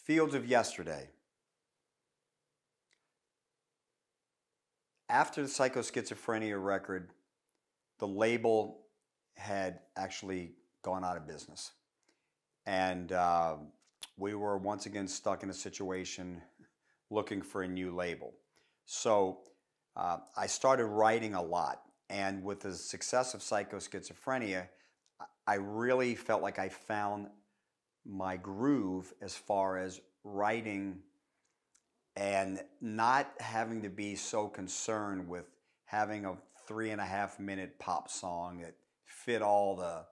Fields of Yesterday. After the Psychoschizophrenia record, the label had actually gone out of business. And we were once again stuck in a situation looking for a new label. So I started writing a lot. And with the success of Psychoschizophrenia, I really felt like I found my groove as far as writing and not having to be so concerned with having a 3.5-minute pop song that fit all the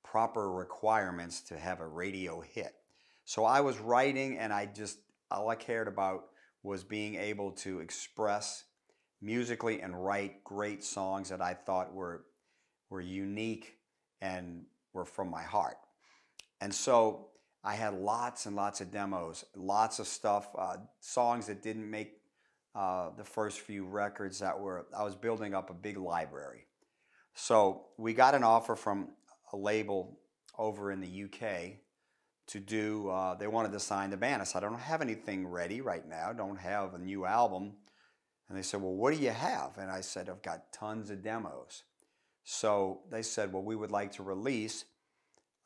proper requirements to have a radio hit. So I was writing, and all I cared about was being able to express musically and write great songs that I thought were unique and were from my heart. And so I had lots and lots of demos, lots of stuff, songs that didn't make the first few records I was building up a big library. So we got an offer from a label over in the UK to do, they wanted to sign the band. I said, I don't have anything ready right now, don't have a new album. And they said, well, what do you have? And I said, I've got tons of demos. So they said, well, we would like to release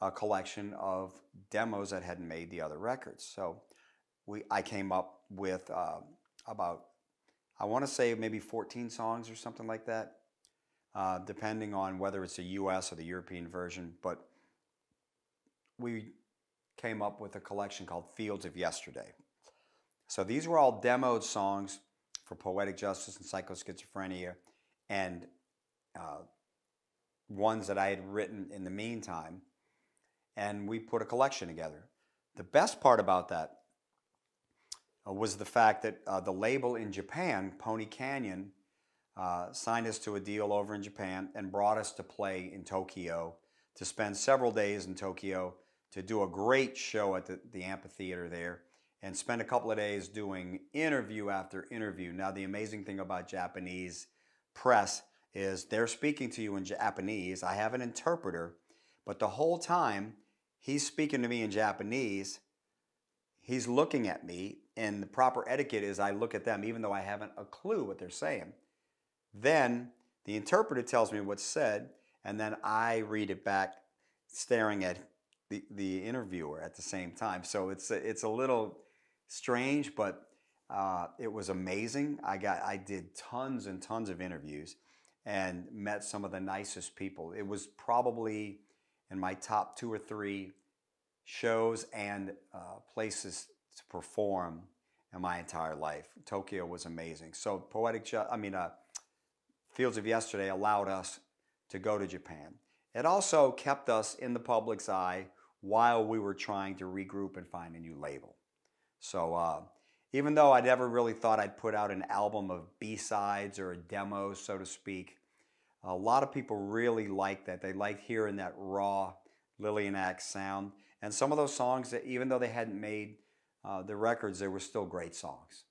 a collection of demos that hadn't made the other records. So I came up with about, I want to say maybe 14 songs or something like that, depending on whether it's the US or the European version. But we came up with a collection called Fields of Yesterday. So these were all demoed songs for Poetic Justice and Psychoschizophrenia, and ones that I had written in the meantime. And we put a collection together. The best part about that was the fact that the label in Japan, Pony Canyon, signed us to a deal over in Japan and brought us to play in Tokyo, to spend several days in Tokyo, to do a great show at the amphitheater there, and spend a couple of days doing interview after interview. Now, the amazing thing about Japanese press is they're speaking to you in Japanese. I have an interpreter, but the whole time he's speaking to me in Japanese, he's looking at me, and the proper etiquette is I look at them even though I haven't a clue what they're saying. Then the interpreter tells me what's said, and then I read it back staring at the interviewer at the same time. So it's a little strange, but it was amazing. I did tons and tons of interviews and met some of the nicest people. It was probably in my top 2 or 3 shows and places to perform in my entire life. Tokyo was amazing. So Fields of Yesterday allowed us to go to Japan. It also kept us in the public's eye while we were trying to regroup and find a new label. So even though I never really thought I'd put out an album of B-sides or a demo, so to speak, a lot of people really liked that. They liked hearing that raw Lillian Axe sound. And some of those songs, that even though they hadn't made the records, they were still great songs.